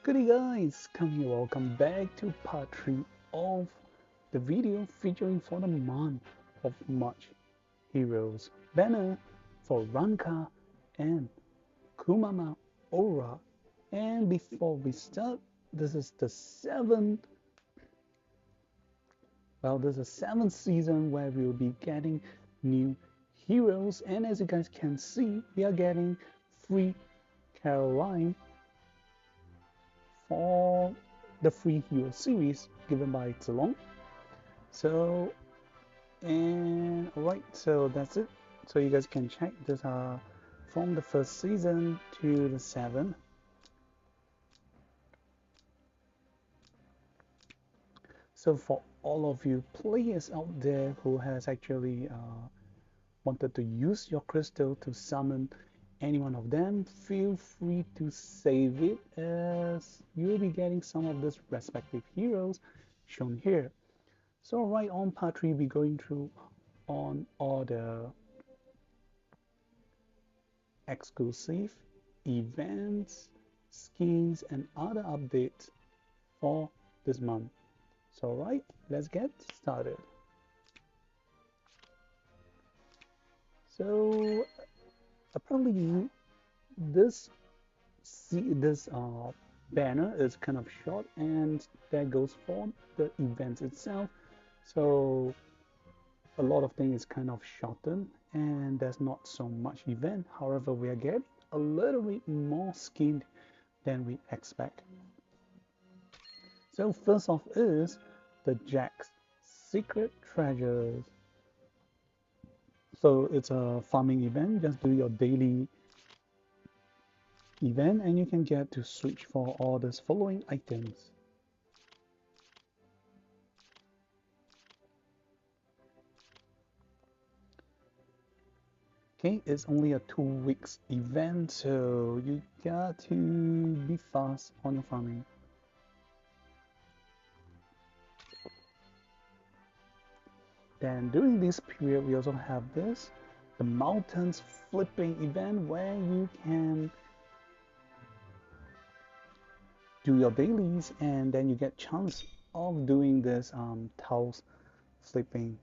Goody guys, come here, welcome back to part 3 of the video featuring for the month of March Heroes banner for Ranka and Kumama Aura. And before we start, this is the seventh season where we'll be getting new heroes, and as you guys can see, we are getting free Caroline for the free hero series given by Zilong. So, and alright, so that's it. So you guys can check this from the first season to the 7th. So for all of you players out there who has actually wanted to use your crystal to summon any one of them, feel free to save it as you'll be getting some of these respective heroes shown here. So right on part 3, we're going through on all the exclusive events, skins, and other updates for this month. So right, let's get started. So apparently this banner is kind of short, and that goes for the event itself. So a lot of things is kind of shortened, and there's not so much event. However, we are getting a little bit more skin than we expect. So first off is the Jack's Secret Treasures. So it's a farming event. Just do your daily event and you can get to switch for all these following items. Okay, it's only a 2 weeks event, so you got to be fast on your farming. Then during this period, we also have the mountains flipping event, where you can do your dailies and then you get chance of doing this tiles flipping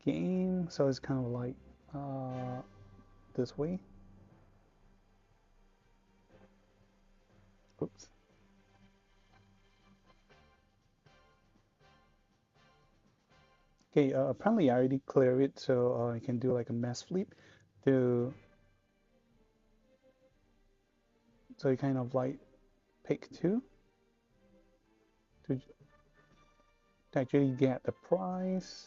game. So it's kind of like this way. Oops. Okay, apparently I already cleared it, so you can do like a mass flip to, so you kind of like pick two to actually get the prize.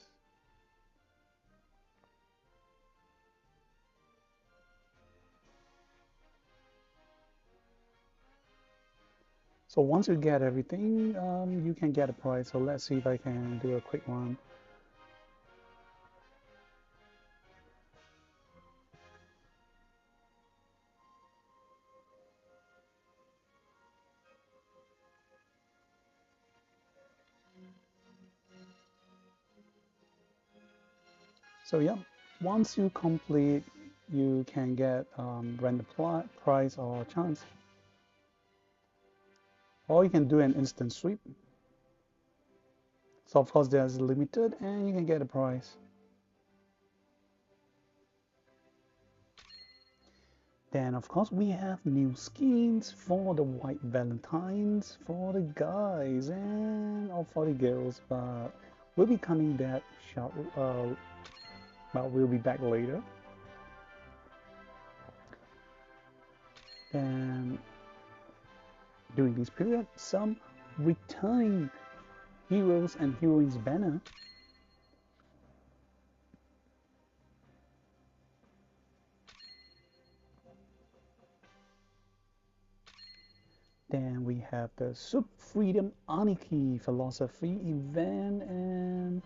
So once you get everything, you can get a prize. So let's see if I can do a quick one. So yeah, once you complete, you can get random prize or chance. Or you can do an instant sweep. So of course there's limited and you can get a prize. Then of course we have new skins for the White Valentines for the guys and or for the girls, but we'll be coming that short. But we'll be back later. Then during this period, some returning heroes and heroines banner. Then we have the Sub Freedom Anarchy Philosophy event, and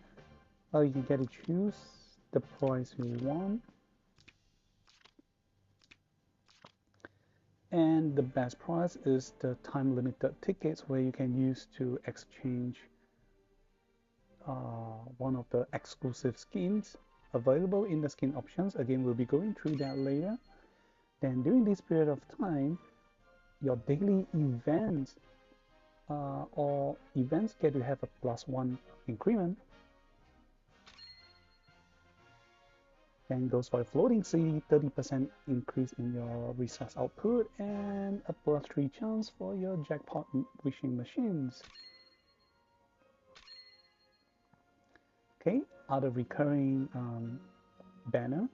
you can get to choose the price you want. And the best price is the time limited tickets, where you can use to exchange one of the exclusive skins available in the skin options. Again, we'll be going through that later. Then during this period of time, your daily events or events get to have a +1 increment. Then goes for a floating city, 30% increase in your resource output, and a +3 chance for your jackpot wishing machines. Okay, other recurring banner.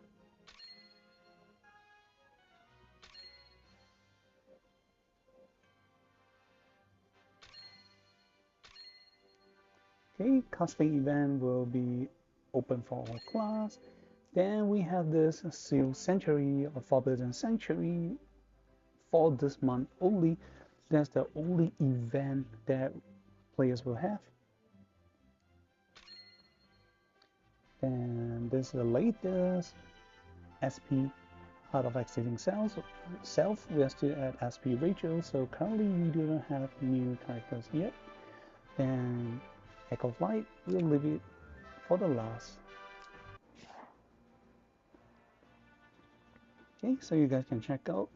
Okay, casting event will be open for all class. Then we have this Seal Sanctuary or Forbidden Sanctuary for this month only. That's the only event that players will have. And this is the latest SP Heart of Exceeding Self. We are still at SP Rachel, so currently we do not have new characters yet. And Echo of Light, we'll leave it for the last. Okay, so you guys can check out.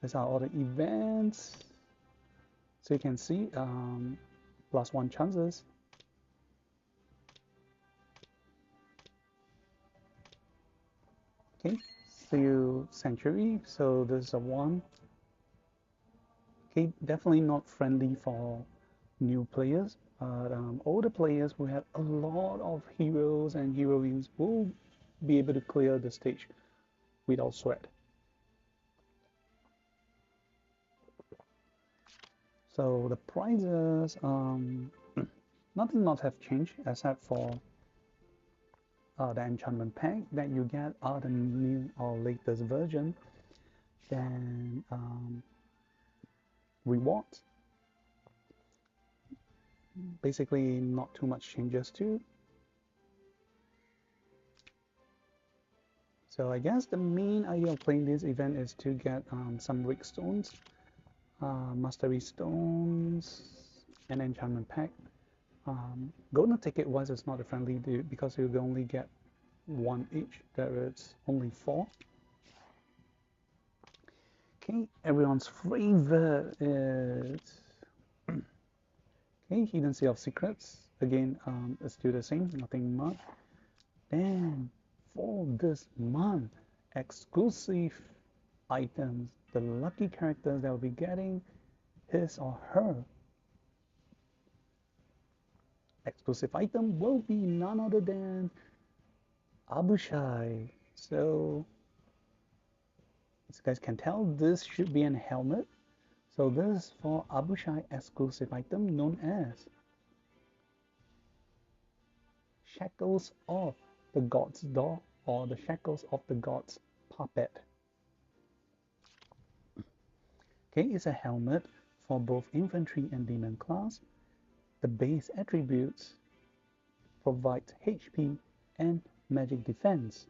These are all the events. So you can see +1 chances. Okay, Seal Sanctuary. So this is a 1. Okay, definitely not friendly for new players, but older players who have a lot of heroes and heroines will be able to clear the stage without sweat. So the prizes, nothing much have changed except for the enchantment pack that you get are the new or latest version. Then rewards, basically not too much changes too. So I guess the main idea of playing this event is to get some rig stones, mastery stones, and enchantment pack. Golden ticket wise is not a friendly dude because you only get 1 each. There is only 4. Okay, everyone's favorite is okay, Hidden Sea of Secrets. Again, it's still the same, nothing much. Then for this month, exclusive items, the lucky characters that will be getting his or her exclusive item will be none other than Abishai. So as you guys can tell, this should be a helmet. So this is for Abishai exclusive item known as Shackles of the God's Door or the Shackles of the God's Puppet. Okay, it's a helmet for both infantry and demon class. The base attributes provide HP and magic defense.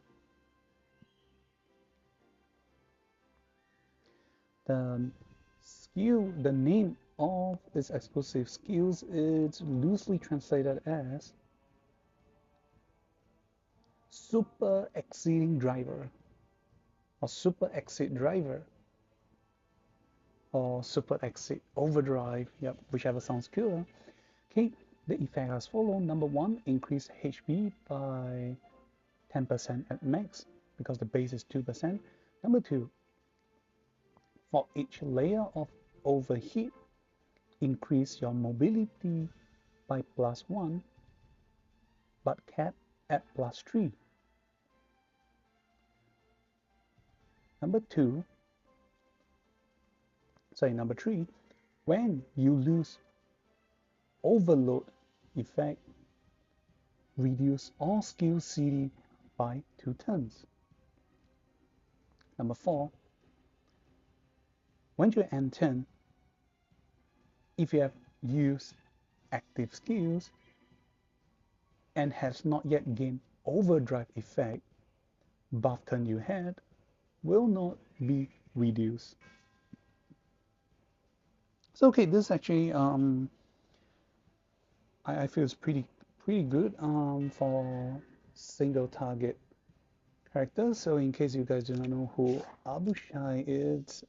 The name of this exclusive skills is loosely translated as Super Exceeding Driver or Super Exit Driver or Super Exit Overdrive, yep, whichever sounds cooler. Okay, the effect as follows. Number 1, increase HP by 10% at max because the base is 2%. Number 2, for each layer of overheat, increase your mobility by +1, but cap at +3. Number 3, when you lose overload effect, reduce all skill CD by 2 turns. Number 4, when you end turn, if you have used active skills and has not yet gained overdrive effect, buff turn you had will not be reduced. So okay, this actually I feel is pretty good for single target characters. So in case you guys do not know who Abishai is,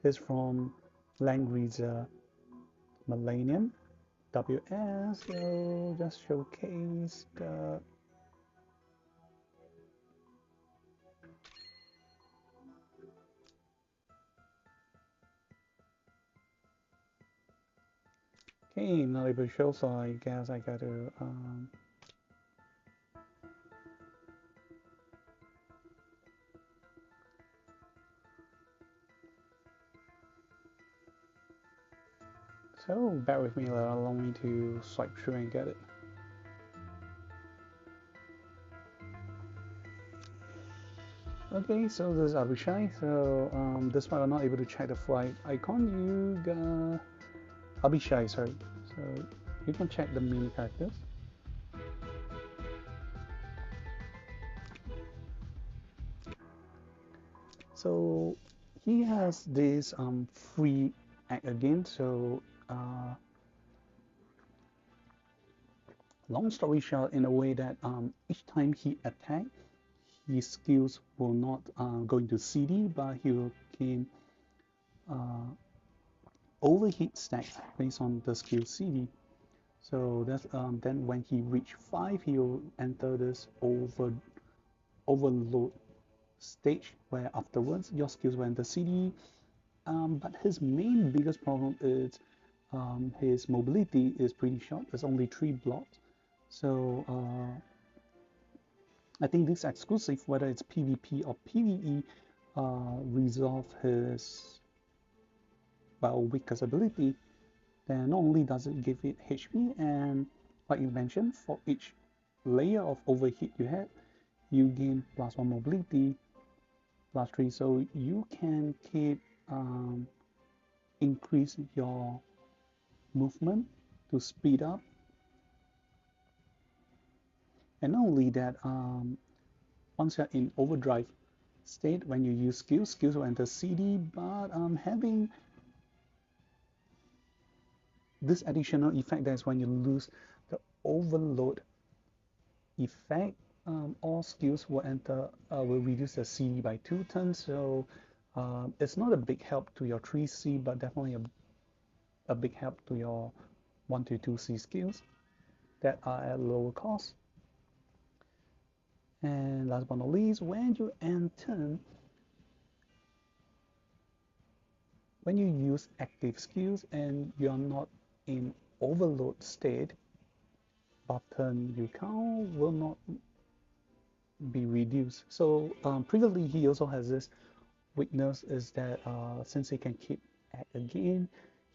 he's from Langrisser Millennium WS. So just showcase the okay, not able to show, so I guess I got to so bear with me, allow me to swipe through and get it. Okay, so this is Abishai. So this one I'm not able to check the flight icon. You got Abishai, sorry. So you can check the mini characters. So he has this free act again. So long story short, in a way that each time he attacks, his skills will not go into CD, but he will gain uh, overheat stacks based on the skill CD. So that's then when he reach 5, he'll enter this overload stage where afterwards your skills will enter CD. But his main biggest problem is his mobility is pretty short. There's only 3 blocks. So I think this exclusive, whether it's PvP or PvE, resolve his weakest ability. Then not only does it give it HP, and like you mentioned, for each layer of overheat you had, you gain +1 mobility, +3, so you can keep increase your movement to speed up. And not only that, once you're in overdrive state, when you use skills will enter CD, but having this additional effect, that's when you lose the overload effect. All skills will enter will reduce the CD by 2 turns, so it's not a big help to your 3C, but definitely a big help to your 1 to 2C skills that are at lower cost. And last but not least, when you use active skills and you're not in overload state, buff turn you count will not be reduced. So previously he also has this weakness, is that since he can keep act again,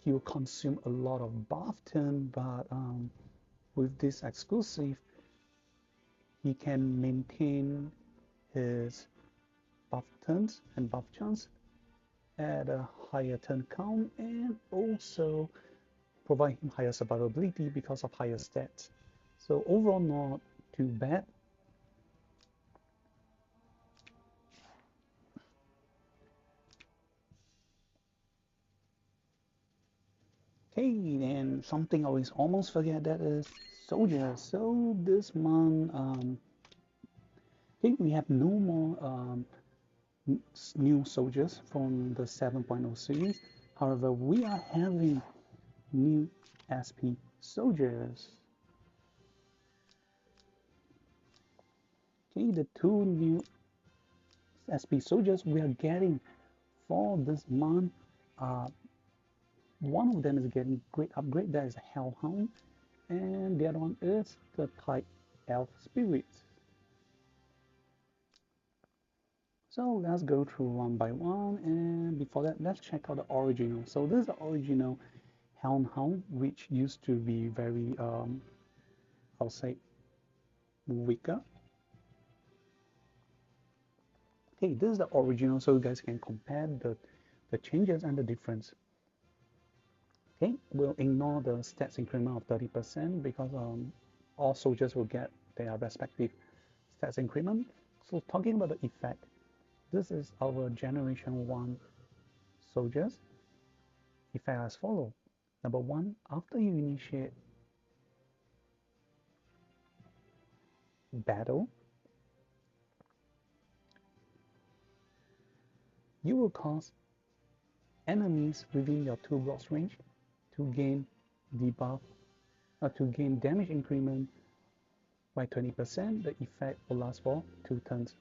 he will consume a lot of buff turn, but with this exclusive, he can maintain his buff turns and buff chance at a higher turn count, and also provide him higher survivability because of higher stats. So overall, not too bad. Okay, and something I always almost forget, that is soldiers. So this month, I think we have no more new soldiers from the 7.0 series. However, we are having new SP soldiers. Okay, the 2 new SP soldiers we are getting for this month. One of them is getting great upgrade, that is a Hellhound, and the other one is the Type Elf Spirit. So let's go through one by one, and before that, let's check out the original. So this is the original Hellhound, which used to be very, I'll say, weaker. Okay, this is the original, so you guys can compare the changes and the difference. Okay, we'll ignore the stats increment of 30% because all soldiers will get their respective stats increment. So talking about the effect, this is our generation 1 soldiers. Effect as follows. Number 1, after you initiate battle, you will cause enemies within your 2 blocks range to gain debuff, to gain damage increment by 20%. The effect will last for 2 turns.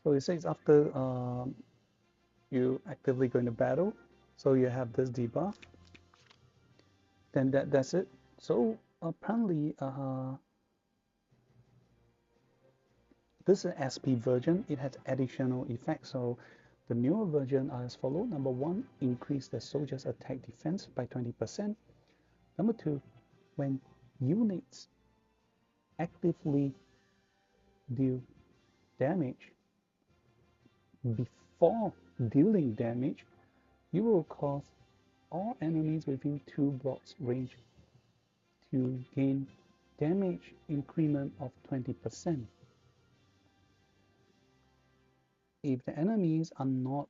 So it says after you actively go into battle, so you have this debuff, then that's it. So apparently this is an SP version. It has additional effects. So the newer version are as follows. Number 1, increase the soldier's attack defense by 20%. Number 2, when units actively deal damage, before dealing damage, you will cause all enemies within 2 blocks range to gain damage increment of 20%. If the enemies are not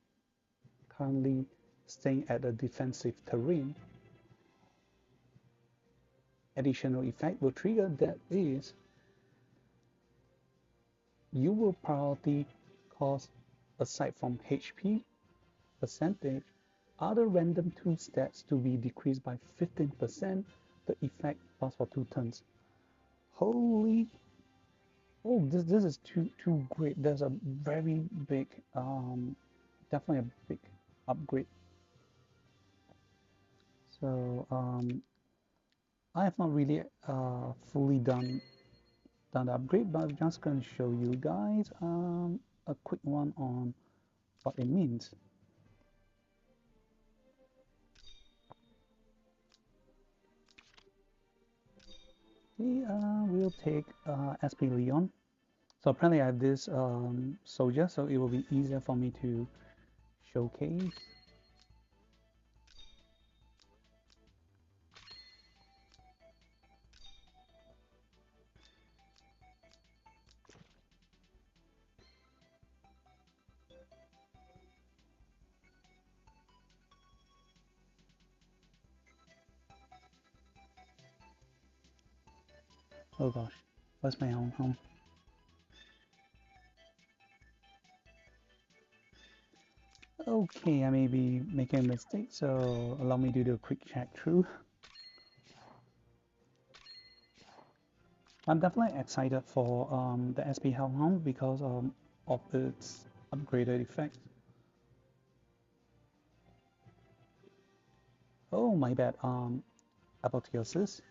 currently staying at a defensive terrain, additional effect will trigger. That is, you will priority cause, aside from HP percentage, other random 2 stats to be decreased by 15%. The effect lasts for 2 turns. Holy, oh, this is too great. There's a very big, definitely a big upgrade. So I have not really fully done the upgrade, but I'm just going to show you guys a quick one on what it means. We'll take SP Leon. So apparently I have this soldier, so it will be easier for me to showcase. Oh gosh, where's my home? Okay, I may be making a mistake, so allow me to do a quick check through. I'm definitely excited for the SP Hellhound because of its upgraded effect. Oh, my bad. Apotheosis.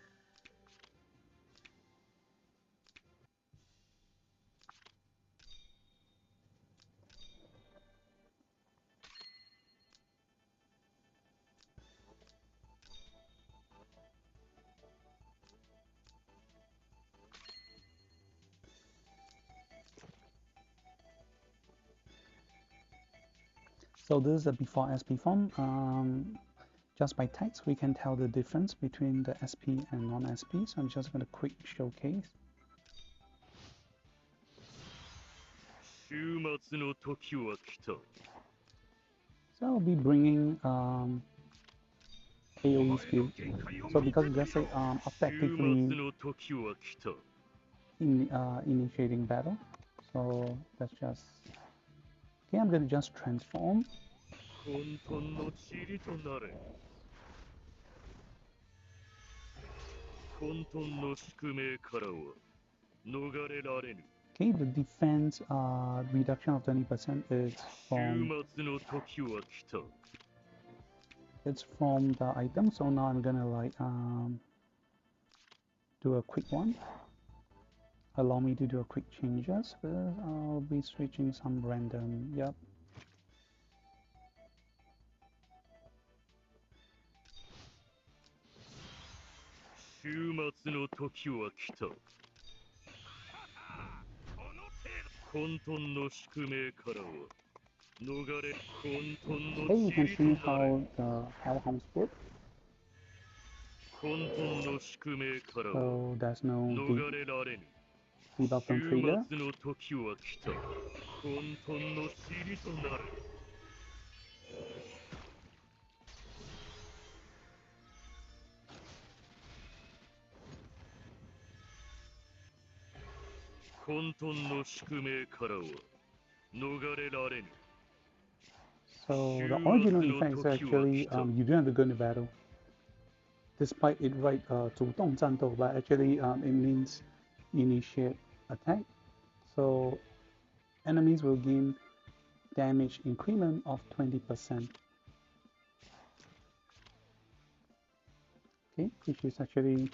So this is a before SP form. Just by text, we can tell the difference between the SP and non-SP. So I'm just going to quick showcase. So I'll be bringing AoE skill. So because it just say effectively initiating battle. So that's just okay. I'm going to just transform. Okay, the defense reduction of 20% is from the item. So now I'm gonna like do a quick one. Allow me to do a quick changes. I'll be switching some random. Yep. Okay, you can see how the Hellhounds work. So there's no debuff from trigger. So the original effect is actually you don't have to go into battle, despite it write 主动战斗, but actually it means initiate attack. So enemies will gain damage increment of 20%. Okay, which is actually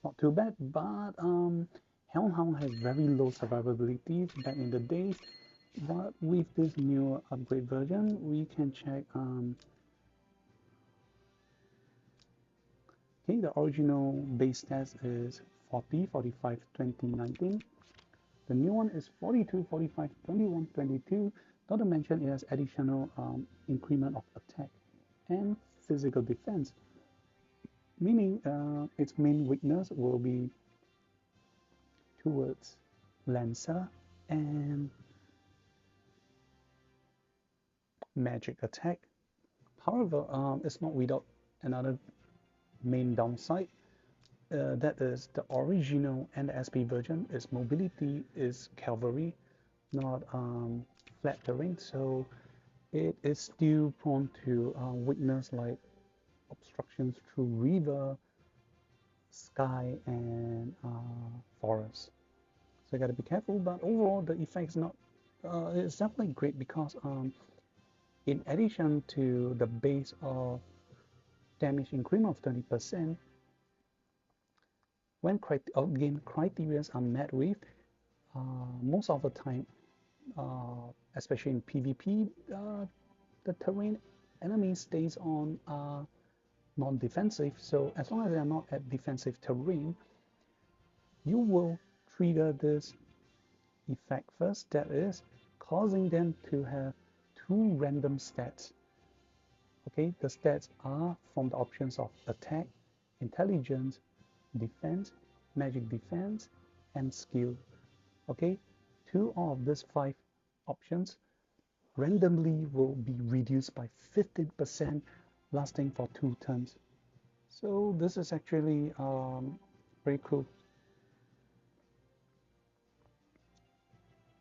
not too bad, but Hellhound has very low survivability back in the days. But with this new upgrade version, we can check. Okay, the original base stats is 40, 45, 20, 19. The new one is 42, 45, 21, 22. Not to mention it has additional increment of attack and physical defense, meaning its main weakness will be towards Lancer and magic attack. However, it's not without another main downside. That is the original and the SP version. Its mobility is cavalry, not flat terrain, so it is still prone to weakness like obstructions through river, sky, and forest. So you got to be careful. But overall, the effect is not. It's definitely great because in addition to the base of damage increment of 20%, when game criteria are met with, most of the time, especially in PvP, the terrain enemy stays on non-defensive. So as long as they are not at defensive terrain, you will trigger this effect first, that is causing them to have two random stats. Okay, the stats are from the options of attack, intelligence, defense, magic defense, and skill. Okay, two of these five options randomly will be reduced by 15%, lasting for 2 turns. So this is actually very cool.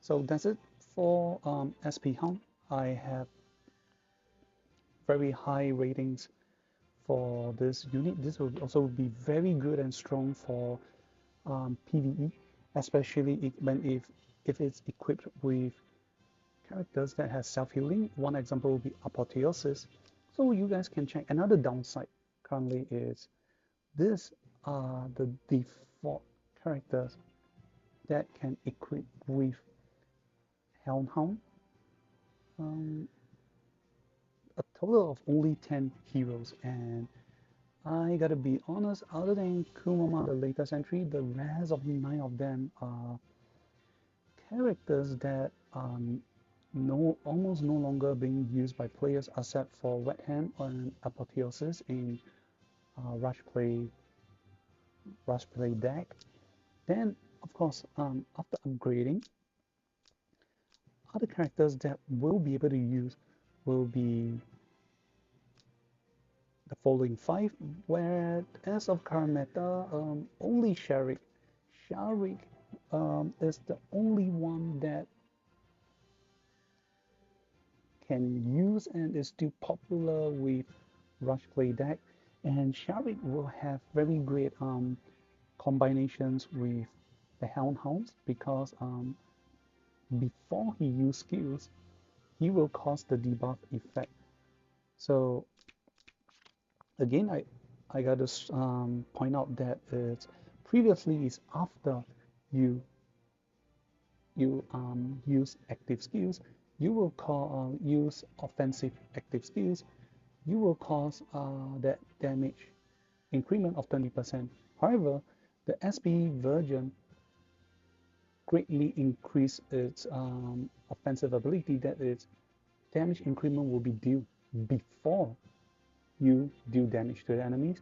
So that's it for SP Hound. I have very high ratings for this unit. This will also be very good and strong for PvE, especially if it's equipped with characters that has self-healing. One example will be Apotheosis. So you guys can check. Another downside currently is these are the default characters that can equip with Hellhound. A total of only 10 heroes, and I gotta be honest, other than Kumama, the latest entry, the rest of the 9 of them are characters that are almost no longer being used by players except for Wet Hand and Apotheosis in Rush Play deck. Then, of course, after upgrading, other characters that will be able to use will be the following 5, where as of current meta, only Sharik is the only one that can use and is still popular with Rush Play deck, and Sharik will have very great combinations with the Hounds because before he uses skills, he will cause the debuff effect. So again, I got to point out that it's previously is after you use active skills, you will use offensive active skills, you will cause that damage increment of 20%. However, the SP version greatly increase its offensive ability, that is, damage increment will be due before you do damage to the enemies,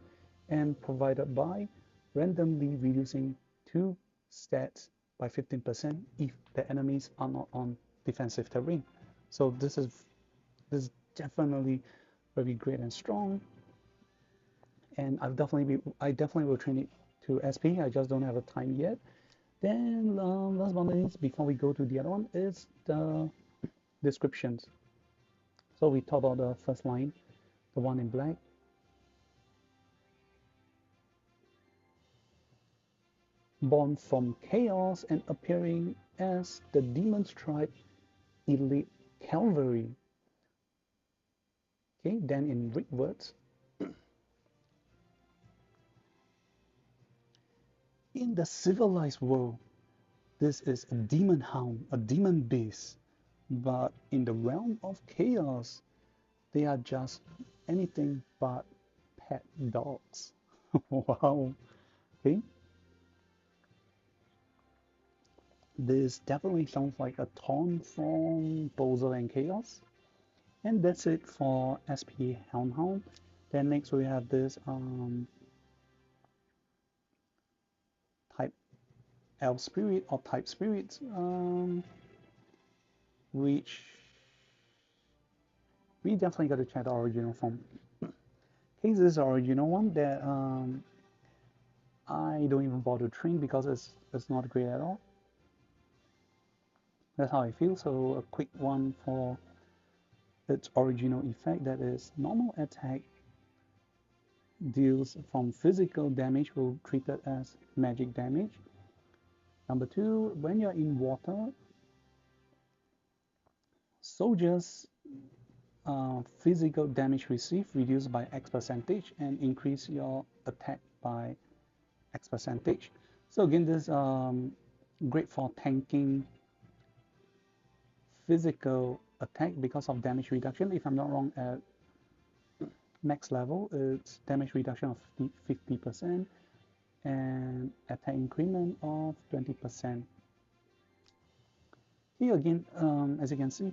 and provided by randomly reducing 2 stats by 15% if the enemies are not on defensive terrain. So this is definitely very great and strong, and I definitely will train it to SP. I just don't have the time yet. Then last but not least, before we go to the other one, is the descriptions. So we talk about the first line, the one in black. Born from chaos and appearing as the demon's tribe elite cavalry. Okay, then in Greek words, in the civilized world, this is a demon hound, a demon beast. But in the realm of chaos, they are just anything but pet dogs. Wow. Okay. This definitely sounds like a taunt from Bozo and Chaos. And that's it for SP Hound. Then next we have this type Elf Spirit or Type Spirit, which we definitely got to check the original form. Okay, this is the original one that I don't even bother to train because it's not great at all. That's how I feel. So a quick one for its original effect, that is normal attack deals from physical damage will treat it as magic damage. Number two, when you're in water, soldiers physical damage received reduced by X percentage and increase your attack by X percentage. So again, this great for tanking physical attack because of damage reduction. If I'm not wrong, at max level, it's damage reduction of 50% and attack increment of 20%. Here again, as you can see,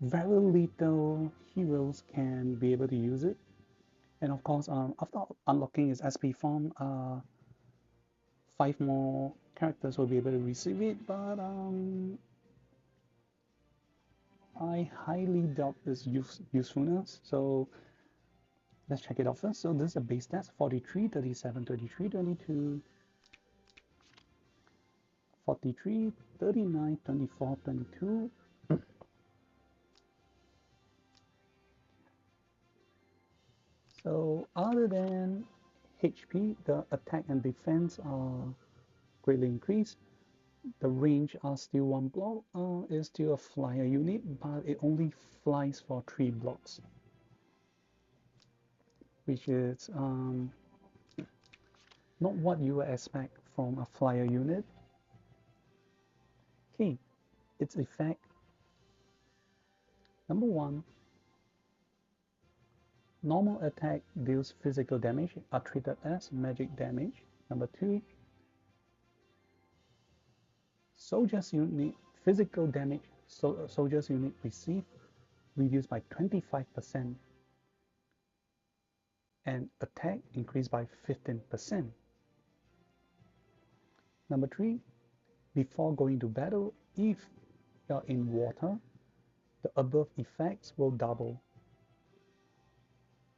very little heroes can be able to use it. And of course, after unlocking its SP form, 5 more characters will be able to receive it, but I highly doubt its usefulness. So let's check it out first. So this is a base stats: 43, 37, 33, 22, 43, 39, 24, 22. So other than HP, the attack and defense are greatly increased. The range are still 1 block, is still a flyer unit, but it only flies for 3 blocks, which is not what you would expect from a flyer unit. Okay, its effect. Number 1, normal attack deals physical damage are treated as magic damage. Number 2, soldiers unit physical damage soldiers unit receive reduced by 25% and attack increased by 15%. Number 3, before going to battle, if you're in water, the above effects will double.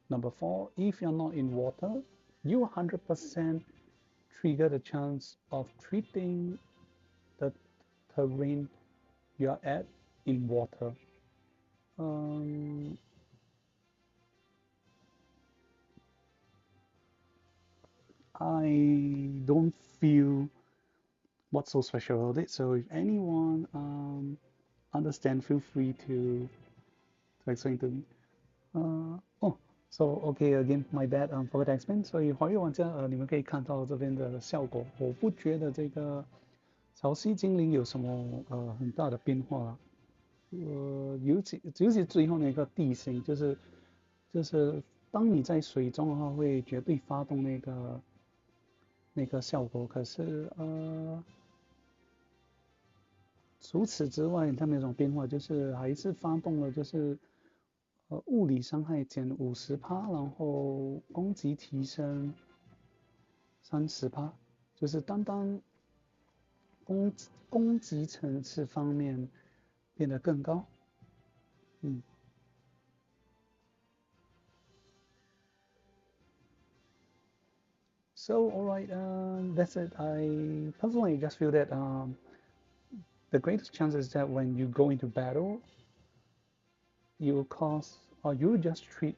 Number 4, if you're not in water, you 100% trigger the chance of treating the terrain you're at in water. I don't feel what's so special about it. So if anyone understand, feel free to explain to me.哦，so OK again my bad forgot to explain。所以华语玩家你们可以看到这边的效果，我不觉得这个潮汐精灵有什么很大的变化。尤其最后那个地形，就是当你在水中的话，会绝对发动那个效果。可是除此之外，它没有什么变化，就是还是发动了，就是物理伤害减50%，然后攻击提升30%，就是单单攻击层次方面变得更高。So alright, that's it. I personally just feel that the greatest chance is that when you go into battle, you will cause, or you just treat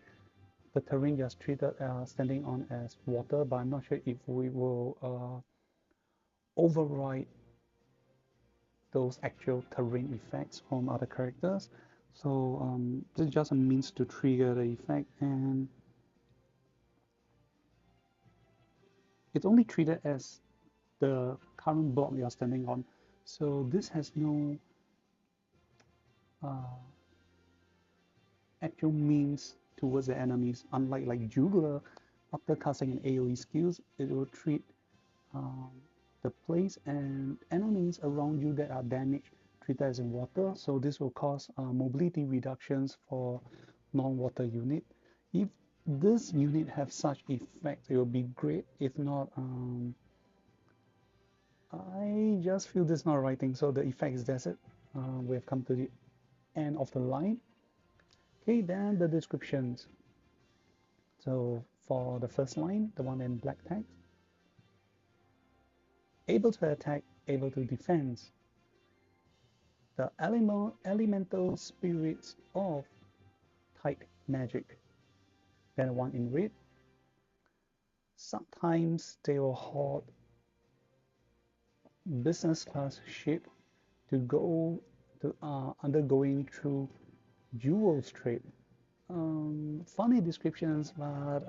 the terrain just treated standing on as water, but I'm not sure if we will override those actual terrain effects from other characters. So this is just a means to trigger the effect, and it's only treated as the current block you're standing on. So this has no uh, actual means towards the enemies. Unlike like Juggler, after casting an AoE skills, it will treat um, the place and enemies around you that are damaged treated as in water. So this will cause mobility reductions for non-water unit. If this unit have such effect, it will be great. If not, I just feel this is not the right thing. So the effect is that's it. We have come to the end of the line. Okay, then the descriptions. So for the first line, the one in black text, able to attack, able to defend. The elemental spirits of type magic. Then the one in red, sometimes they will hold business class ship to go to undergoing through jewel trade. Funny descriptions, but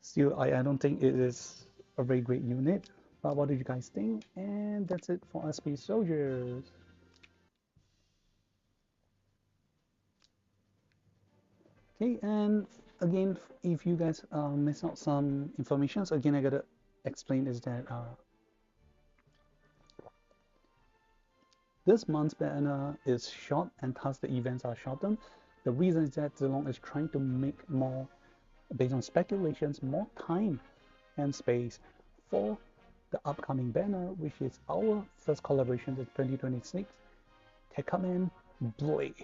still, I don't think it is a very great unit. But what do you guys think? And that's it for SP Soldiers. Okay, and again, if you guys miss out some information, so again, I gotta explain is that this month's banner is short and thus the events are shortened. The reason is that Zilong is trying to make more, based on speculations, more time and space for the upcoming banner, which is our first collaboration in 2026, Tekaman Blade.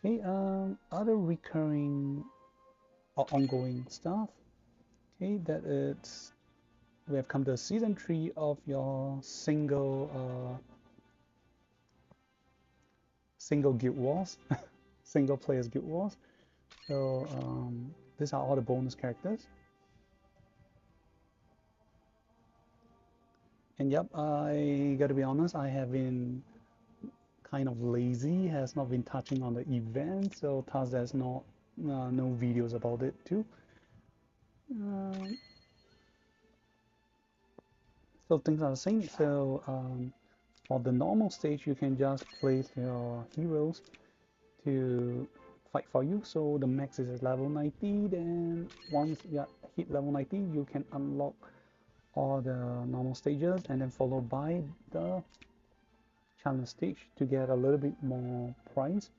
Okay, other recurring or ongoing stuff. Okay, that it's we have come to season 3 of your single guild wars, single players guild wars. So these are all the bonus characters. And yep, I gotta be honest, I have been kind of lazy, has not been touching on the event, so thus there's no videos about it too. So things are the same. So for the normal stage, you can just place your heroes to fight for you. So the max is at level 90. Then once you hit level 90, you can unlock all the normal stages, and then followed by the challenge stage to get a little bit more prize.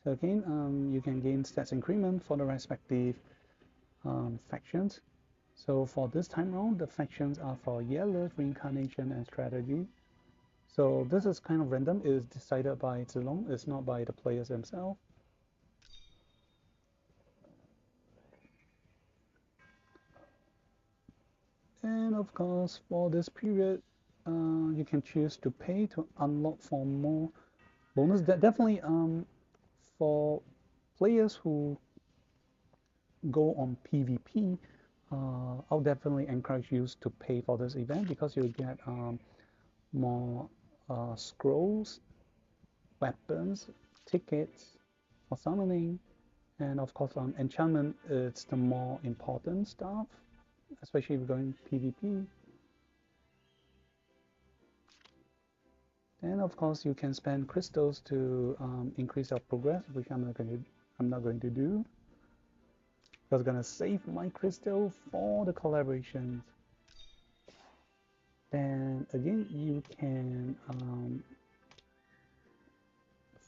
So again, you can gain stats increment for the respective factions. So for this time around, the factions are for Yellow, Reincarnation, and Strategy. So this is kind of random. It is decided by Zilong. It's not by the players themselves. And of course, for this period, you can choose to pay to unlock for more bonus. That definitely for players who go on PvP, I'll definitely encourage you to pay for this event because you'll get more scrolls, weapons, tickets for summoning, and of course enchantment is the more important stuff, especially if you're going PvP. And of course you can spend crystals to increase your progress, which I'm not going to do. I was gonna save my crystal for the collaborations. Then again, you can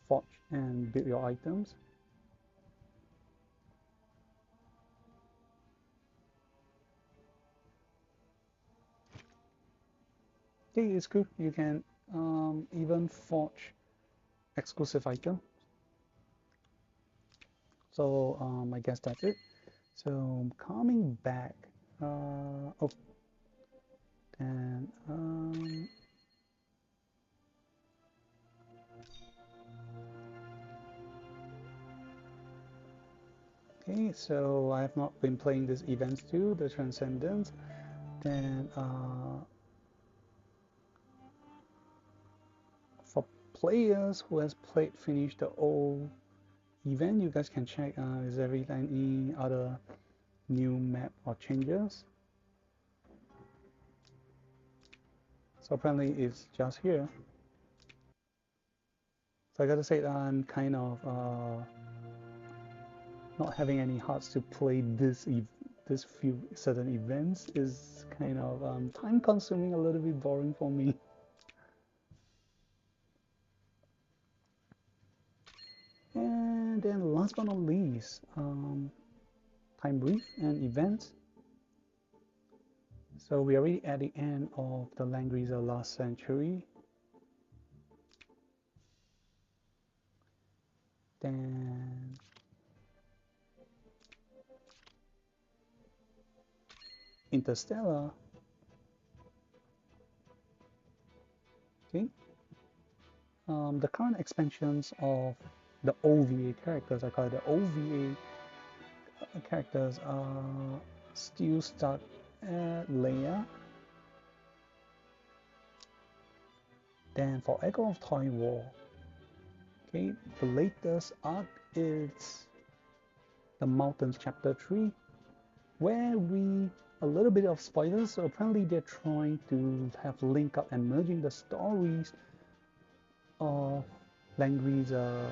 forge and build your items. Okay, it's cool. You can even forge exclusive items. So I guess that's it. So coming back, oh, and okay, so I have not been playing these events too, the Transcendence. Then for players who has finished the old event, you guys can check is there any other new map or changes. So apparently it's just here. So I gotta say that I'm kind of not having any hearts to play this few certain events is kind of time consuming, a little bit boring for me. And then last but not least, time brief and events. So we're already at the end of the Langrisser last century. Then Interstellar. Okay. The current expansions of the OVA characters, I call it the OVA characters, are still stuck at Leia. Then for Echo of Toy War, okay, the latest arc is the Mountains Chapter 3, where a little bit of spoilers, so apparently they're trying to have link up and merging the stories of Langrisser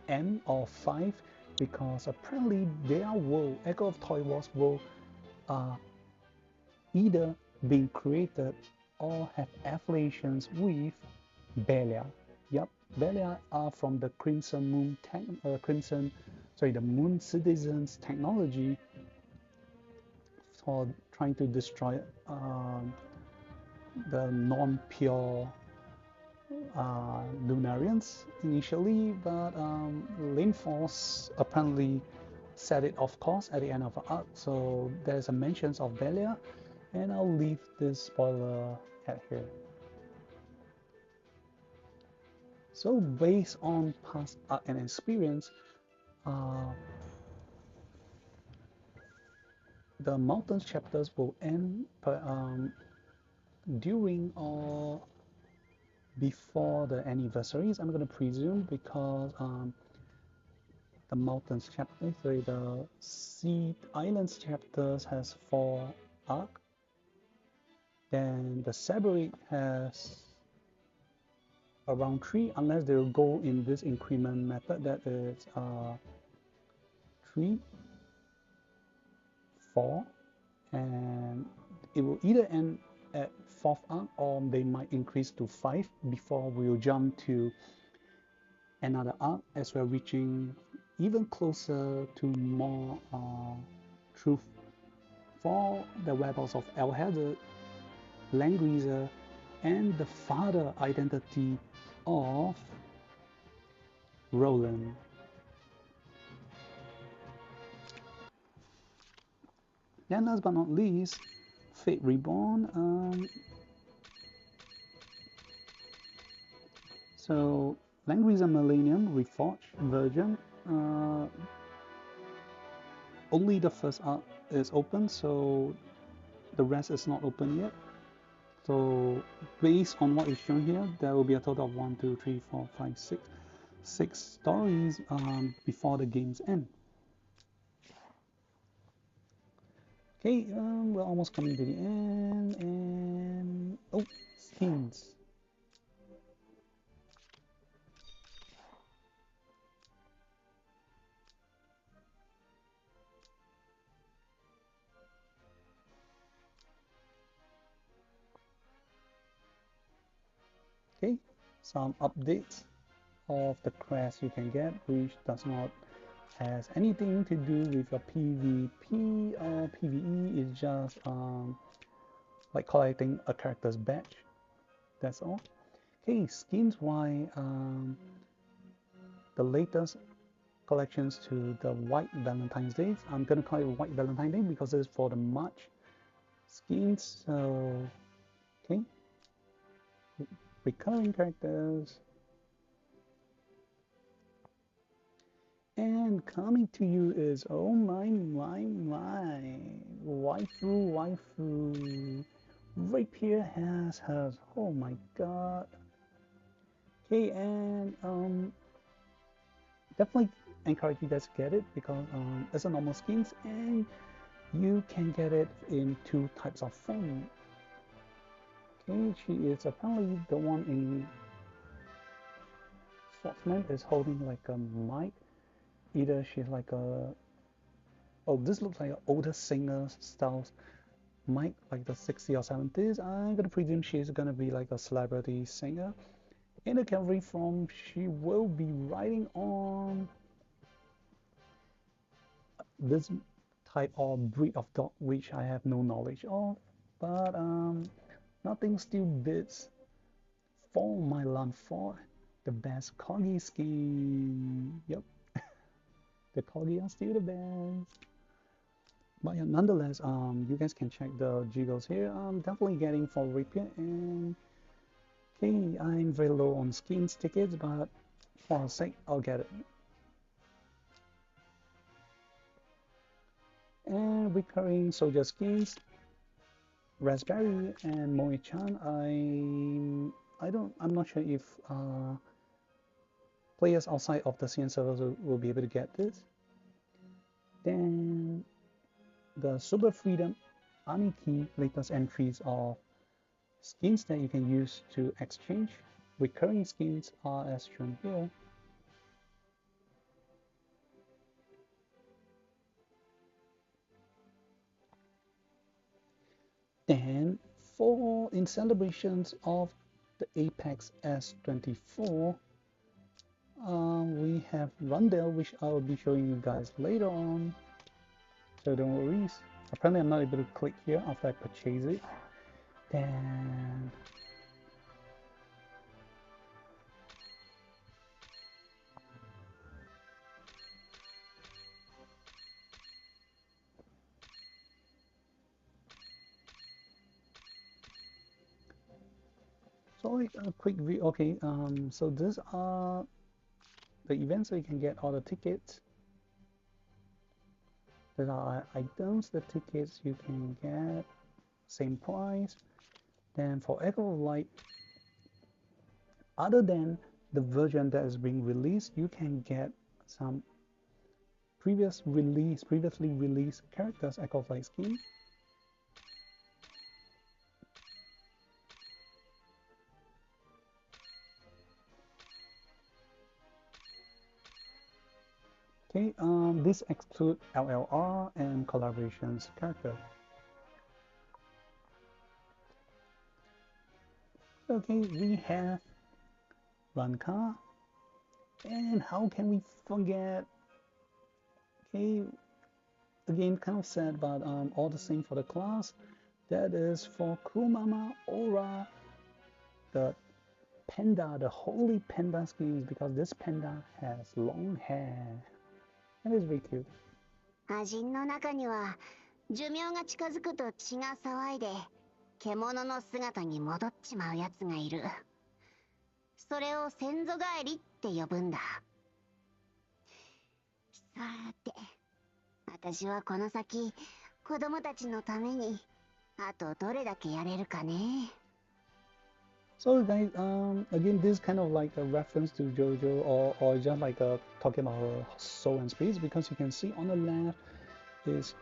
M or 5, because apparently their world, Echo of Toy War's world, are either being created or have affiliations with Belia. Yep, Belia are from the Crimson Moon the Moon Citizens technology for trying to destroy the non-pure Lunarians initially, but Lane Force apparently set it off course at the end of the arc, so there's a mentions of Belia, and I'll leave this spoiler at here. So based on past arc and experience, the Mountains chapters will end during or before the anniversaries, I'm going to presume, because the Mountains chapter, the Sea Islands chapters has 4 arc. Then the Separate has around 3, unless they will go in this increment method, that is 3, 4, and it will either end at 4th arc or they might increase to 5 before we'll jump to another arc as we're reaching even closer to more truth for the whereabouts of El Hazard, Langrisser, and the father identity of Roland. And last but not least, Fate Reborn. So Langrisser Millennium Reforged version. Only the first arc is open, so the rest is not open yet. So based on what is shown here, there will be a total of 1, 2, 3, 4, 5, 6 stories before the game's end. Okay, we're almost coming to the end, and oh, skins. Okay, some updates of the crest you can get, which does not has anything to do with your PvP or PvE. It's just like collecting a character's badge. That's all. Okay, skins wise, the latest collections to the White Valentine's Day. I'm gonna call it White Valentine's Day because it's for the March skins. So, okay, recurring characters. And coming to you is, oh my, waifu. Rapier has, oh my god. Okay, and definitely encourage you guys to get it because it's a normal skins and you can get it in two types of form. Okay, she is apparently the one in Swordsman is holding like a mic. Either she's like a, oh, this looks like an older singer style mic, like the 60s or 70s. I'm gonna presume she's gonna be like a celebrity singer. In the cavalry form, she will be riding on this type of breed of dog, which I have no knowledge of. But nothing still beats for my land for the best corgi skin. Yep, the corgi are still the best. But yeah, nonetheless, you guys can check the jiggles here. I'm definitely getting for Rapier, and okay, I'm very low on skins tickets, but for a sake, I'll get it. And recurring soldier skins, Raspberry and Moe-chan. I'm not sure if players outside of the CN servers will be able to get this. Then the Super Freedom Aniki latest entries of skins that you can use to exchange. Recurring skins are as shown here. Then in celebrations of the Apex S24, we have Rundell, which I will be showing you guys later on. So don't worry. Apparently I'm not able to click here after I purchase it. Then so a quick view. Okay, so these are the events, so you can get all the tickets. There are items, the tickets you can get same price. Then for Echo of Light, other than the version that is being released, you can get some previously released characters Echo of Light skin. Okay, this exclude LLR and collaborations character. Okay, we have Ranka, and how can we forget? Okay, again, kind of sad, but all the same for the class. That is for Kumama Aura, the panda, the holy panda skins, because this panda has long hair. And it's very cute. 魔人の中には寿命が近づくと血が騒いで獣の姿に戻っちまうやつがいる。それを先祖返りって呼ぶんだ。さて、私はこの先子供たちのためにあとどれだけやれるかね。So guys, again, this is kind of like a reference to JoJo, or just like talking about soul and spirits, because you can see on the left is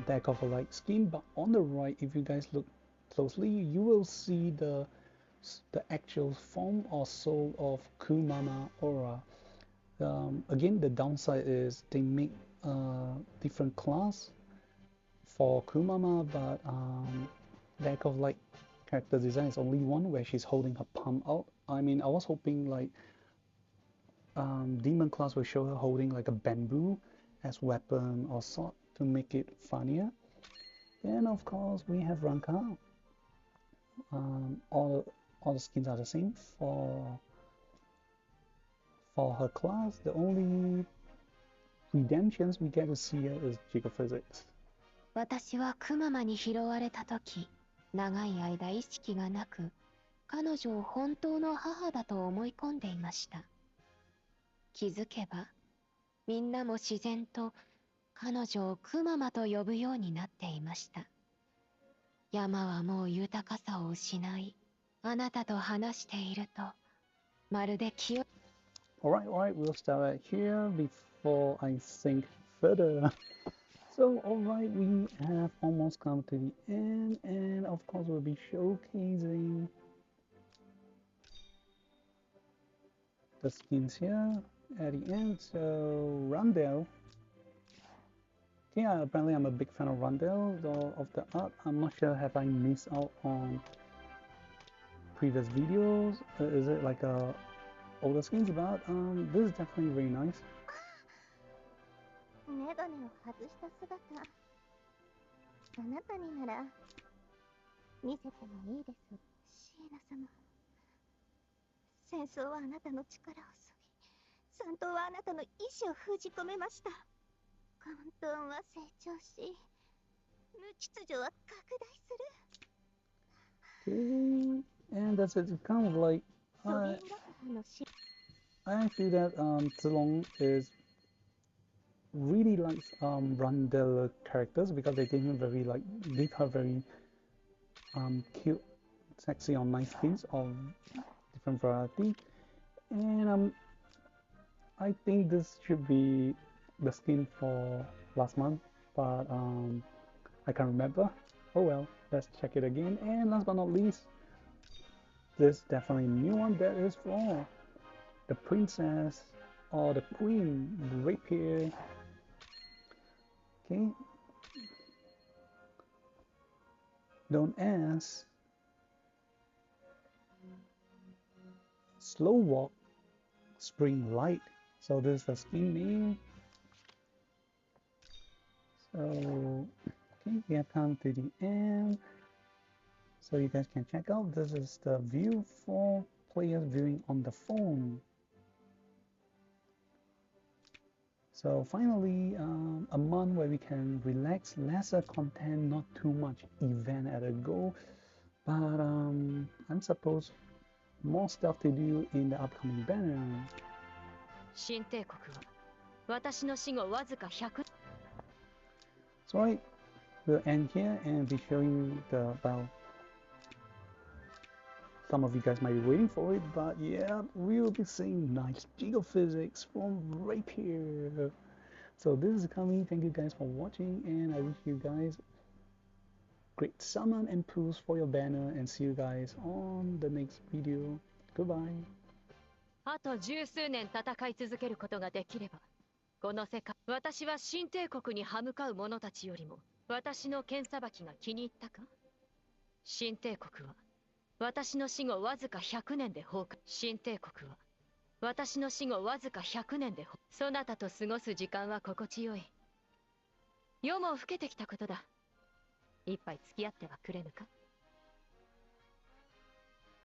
deck of a light skin, but on the right, if you guys look closely, you will see the actual form or soul of Kumama Aura. Again, the downside is they make different class for Kumama, but deck of light character design is only one where she's holding her palm out. I mean, I was hoping like demon class will show her holding like a bamboo as weapon or sword to make it funnier. Then of course we have Ranka. All the skins are the same For her class, the only redemptions we get to see her is geophysics. 私はクママに拾われた時、長い間意識がなく、彼女を本当の母だと思い込んでいました。気づけば、みんなも自然と彼女をクママと呼ぶようになっていました。山はもう豊かさを失い、あなたと話していると、まるで記憶。Alright, we'll start right here before I think further. So, alright, we have almost come to the end, and of course, we'll be showcasing the skins here at the end. So, Rundell. Yeah, apparently I'm a big fan of Rundell, of the art. I'm not sure have I missed out on previous videos. Is it like older skins? But this is definitely very nice. メガネを外した姿、あなたになら見せてもいいです。シエナ様、戦争はあなたの力を削ぎ、残党はあなたの意志を封じ込めました。混沌は成長し、無秩序は拡大する。 Okay, and that's it. It's kind of like I feel that Zilong is really likes Rundell characters because they gave her very cute, sexy or nice skins of different variety, and I think this should be the skin for last month, but I can't remember. Oh well, let's check it again. And last but not least, this definitely new one that is for the princess or the queen rapier. Okay, known as Slow Walk Spring Light. So this is the skin name. So okay, we have come to the end. So you guys can check out. This is the view for players viewing on the phone. So finally, a month where we can relax, lesser content, not too much event at a go, but I'm supposed more stuff to do in the upcoming banner. 新帝国は私の死後わずか100。So right, we'll end here and be showing about. Some of you guys might be waiting for it, but yeah, we will be seeing nice geophysics from Rapier. So this is coming. Thank you guys for watching, and I wish you guys great summon and pulls for your banner, and see you guys on the next video. Goodbye. あと十数年戦い続けることができれば、この世界、私は新帝国に歯向かう者たちよりも、私の剣さばきが気に入ったか？新帝国は私の死後わずか100年で崩壊。新帝国は私の死後わずか100年でそなたと過ごす時間は心地よい。夜も更けてきたことだ。一杯付き合ってはくれぬか？